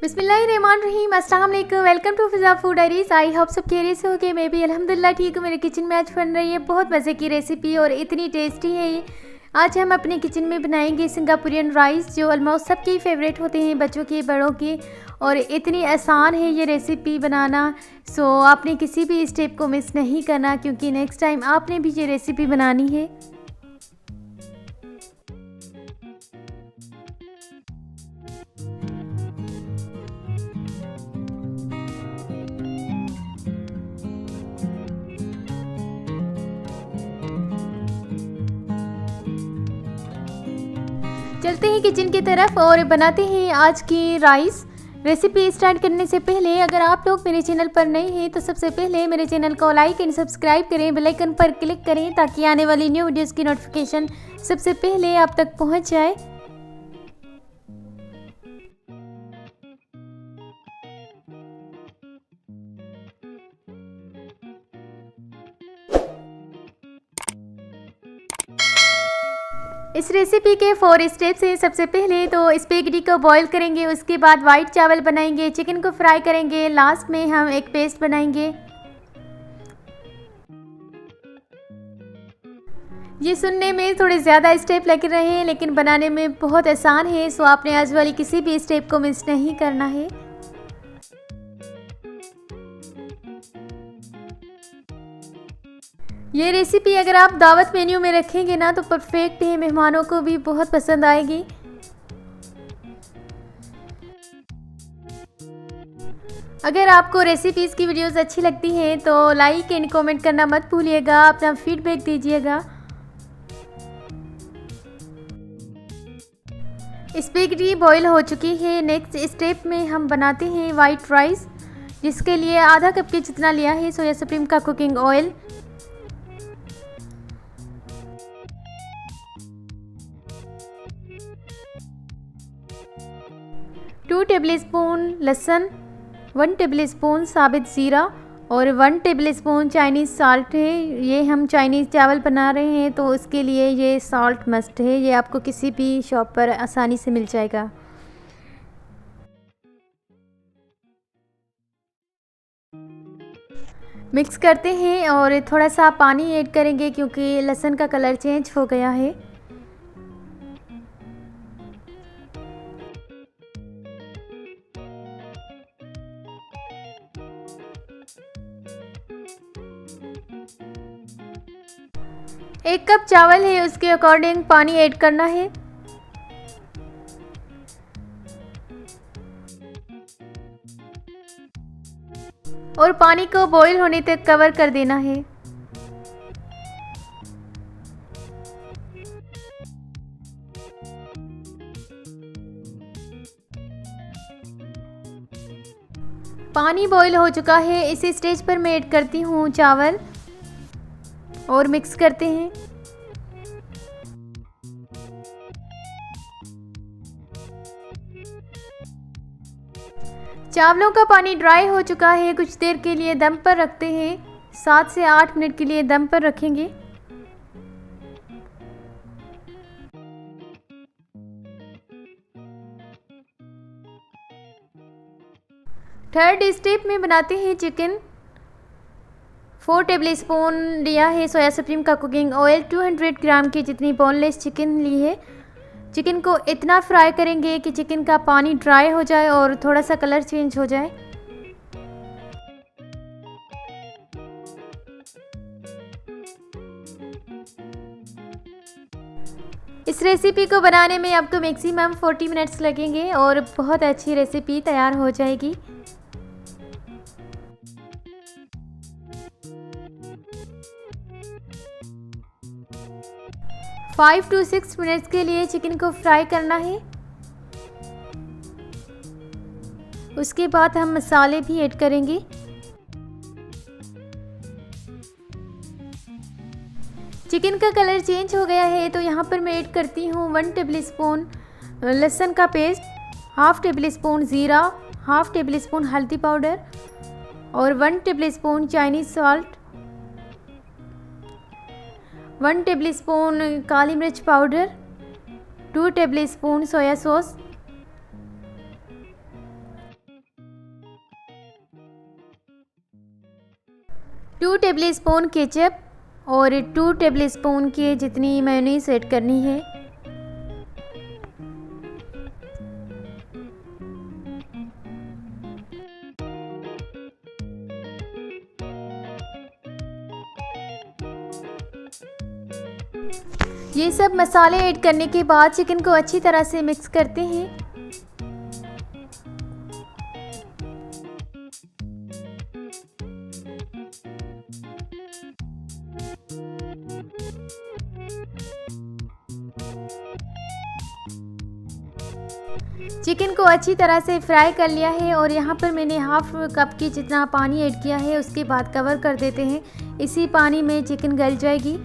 बिस्मिल्लाहिर्रहमानिर्रहीम, अस्सलाम वालेकुम। Welcome to Fiza food diaries. I hope सब खैरियत से हो गए। मैं भी अल्हम्दुलिल्लाह ठीक हूँ। मेरे किचन में आज बन रही है बहुत मज़े की रेसिपी और इतनी टेस्टी है ये। आज हम अपने किचन में बनाएंगे सिंगापुरियन राइस, जो ऑलमोस्ट सबके फेवरेट होते हैं, बच्चों के बड़ों के। और इतनी आसान है ये रेसिपी बनाना, सो आपने किसी भी स्टेप को मिस नहीं करना, क्योंकि नेक्स्ट टाइम आपने भी ये रेसिपी बनानी है। चलते हैं किचन की तरफ और बनाते हैं आज की राइस। रेसिपी स्टार्ट करने से पहले अगर आप लोग मेरे चैनल पर नए हैं तो सबसे पहले मेरे चैनल को लाइक एंड सब्सक्राइब करें, बेल आइकन पर क्लिक करें ताकि आने वाली न्यू वीडियोस की नोटिफिकेशन सबसे पहले आप तक पहुंच जाए। इस रेसिपी के 4 स्टेप्स हैं। सबसे पहले तो स्पेगेटी को बॉईल करेंगे, उसके बाद वाइट चावल बनाएंगे, चिकन को फ्राई करेंगे, लास्ट में हम एक पेस्ट बनाएंगे। ये सुनने में थोड़े ज़्यादा स्टेप लग रहे हैं लेकिन बनाने में बहुत आसान है, सो आपने आज वाली किसी भी स्टेप को मिस नहीं करना है। ये रेसिपी अगर आप दावत मेन्यू में रखेंगे ना तो परफेक्ट है, मेहमानों को भी बहुत पसंद आएगी। अगर आपको रेसिपीज़ की वीडियोस अच्छी लगती हैं तो लाइक एंड कमेंट करना मत भूलिएगा, अपना फीडबैक दीजिएगा। स्पेगेटी बॉईल हो चुकी है। नेक्स्ट स्टेप में हम बनाते हैं वाइट राइस, जिसके लिए आधा कप के जितना लिया है सोया सुप्रीम का कुकिंग ऑयल, 2 टेबलस्पून लहसुन, 1 टेबलस्पून साबित ज़ीरा और 1 टेबलस्पून चाइनीज़ साल्ट है। ये हम चाइनीज़ चावल बना रहे हैं तो उसके लिए ये साल्ट मस्ट है, ये आपको किसी भी शॉप पर आसानी से मिल जाएगा। मिक्स करते हैं और थोड़ा सा पानी ऐड करेंगे क्योंकि लहसुन का कलर चेंज हो गया है। एक कप चावल है, उसके अकॉर्डिंग पानी ऐड करना है। और पानी को बॉईल होने तक कवर कर देना है। पानी बॉईल हो चुका है। इसी स्टेज पर मैं ऐड करती हूँ चावल और मिक्स करते हैं। चावलों का पानी ड्राई हो चुका है। कुछ देर के लिए दम पर रखते हैं, 7 से 8 मिनट के लिए दम पर रखेंगे। थर्ड स्टेप में बनाते हैं चिकन। 4 टेबलस्पून लिया है सोया सुप्रीम का कुकिंग ऑयल, 200 ग्राम की जितनी बोनलेस चिकन ली है। चिकन को इतना फ्राई करेंगे कि चिकन का पानी ड्राई हो जाए और थोड़ा सा कलर चेंज हो जाए। इस रेसिपी को बनाने में आपको मैक्सिमम 40 मिनट्स लगेंगे और बहुत अच्छी रेसिपी तैयार हो जाएगी। 5 to 6 मिनट्स के लिए चिकन को फ्राई करना है। उसके बाद हम मसाले भी ऐड करेंगे। चिकन का कलर चेंज हो गया है तो यहाँ पर मैं ऐड करती हूँ 1 टेबलस्पून लहसुन का पेस्ट, हाफ टेबलस्पून ज़ीरा, हाफ टेबलस्पून हल्दी पाउडर और 1 टेबलस्पून चाइनीज़ सॉल्ट, 1 टेबलस्पून काली मिर्च powder, 2 tablespoon soya sauce, 2 tablespoon ketchup और 2 टेबलस्पून के जितनी मेयोनीज ऐड करनी है। ये सब मसाले ऐड करने के बाद चिकन को अच्छी तरह से मिक्स करते हैं। चिकन को अच्छी तरह से फ्राई कर लिया है और यहाँ पर मैंने हाफ कप की जितना पानी ऐड किया है। उसके बाद कवर कर देते हैं। इसी पानी में चिकन गल जाएगी।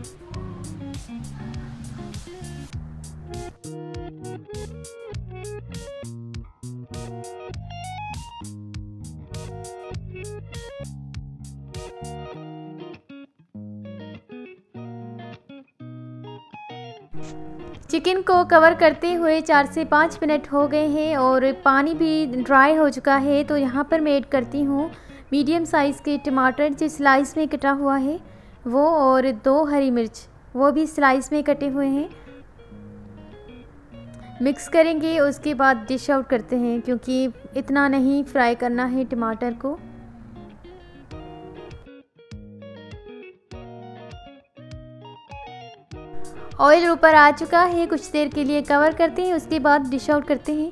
चिकन को कवर करते हुए 4 से 5 मिनट हो गए हैं और पानी भी ड्राई हो चुका है। तो यहाँ पर मैं ऐड करती हूँ मीडियम साइज़ के टमाटर जो स्लाइस में कटा हुआ है वो, और 2 हरी मिर्च वो भी स्लाइस में कटे हुए हैं। मिक्स करेंगे, उसके बाद डिश आउट करते हैं क्योंकि इतना नहीं फ्राई करना है टमाटर को। ऑयल ऊपर आ चुका है, कुछ देर के लिए कवर करते हैं, उसके बाद डिश आउट करते हैं।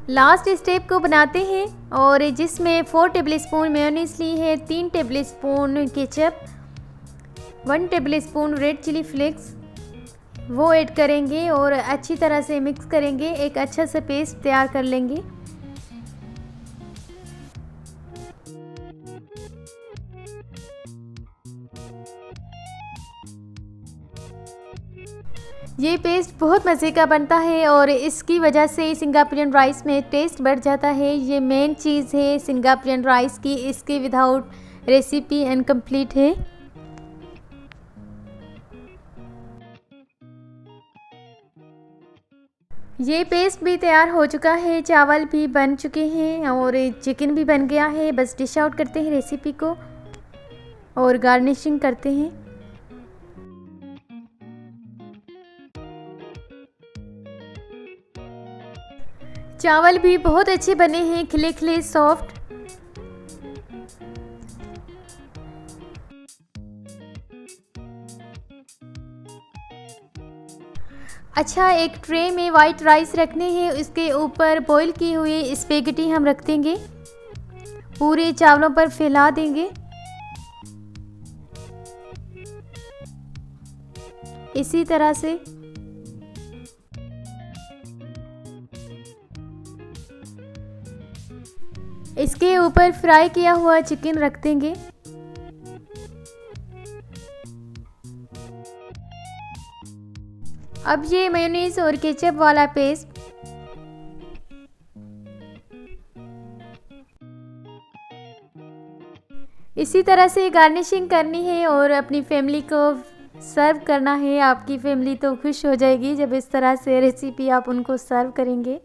लास्ट स्टेप को बनाते हैं और जिसमें 4 टेबलस्पून मेयोनीज ली है, 3 tablespoon ketchup, 1 tablespoon red chilli flakes वो ऐड करेंगे और अच्छी तरह से मिक्स करेंगे। एक अच्छा सा पेस्ट तैयार कर लेंगे। ये पेस्ट बहुत मज़े का बनता है और इसकी वजह से सिंगापुरियन राइस में टेस्ट बढ़ जाता है। ये मेन चीज़ है सिंगापुरियन राइस की, इसके विदाउट रेसिपी इनकम्प्लीट है। ये पेस्ट भी तैयार हो चुका है, चावल भी बन चुके हैं और चिकन भी बन गया है। बस डिश आउट करते हैं रेसिपी को और गार्निशिंग करते हैं। चावल भी बहुत अच्छे बने हैं, खिले खिले सॉफ्ट। अच्छा, एक ट्रे में वाइट राइस रखने हैं, उसके ऊपर बॉईल की हुई स्पेगेटी हम रख देंगे, पूरे चावलों पर फैला देंगे। इसी तरह से इसके ऊपर फ्राई किया हुआ चिकन रख देंगे। अब ये मेयोनीज और केचप वाला पेस्ट इसी तरह से गार्निशिंग करनी है और अपनी फैमिली को सर्व करना है। आपकी फैमिली तो खुश हो जाएगी जब इस तरह से रेसिपी आप उनको सर्व करेंगे।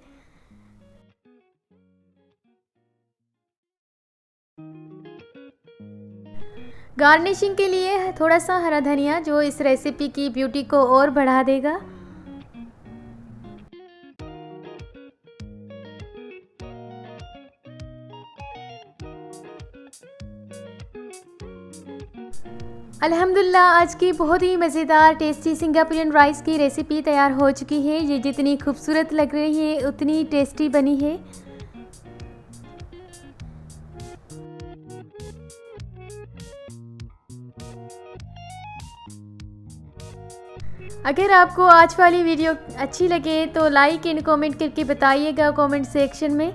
गार्निशिंग के लिए थोड़ा सा हरा धनिया जो इस रेसिपी की ब्यूटी को और बढ़ा देगा। अल्हम्दुलिल्लाह आज की बहुत ही मज़ेदार टेस्टी सिंगापुरियन राइस की रेसिपी तैयार हो चुकी है। ये जितनी खूबसूरत लग रही है उतनी टेस्टी बनी है। अगर आपको आज वाली वीडियो अच्छी लगे तो लाइक एंड कमेंट करके बताइएगा कमेंट सेक्शन में।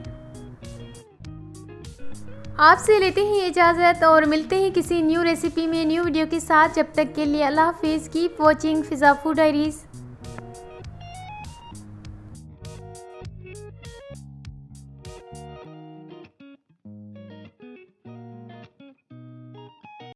आपसे लेते हैं इजाज़त और मिलते हैं किसी न्यू रेसिपी में न्यू वीडियो के साथ। जब तक के लिए अल्लाह हाफिज़। कीप वॉचिंग फिज़ा फूड डायरीज़।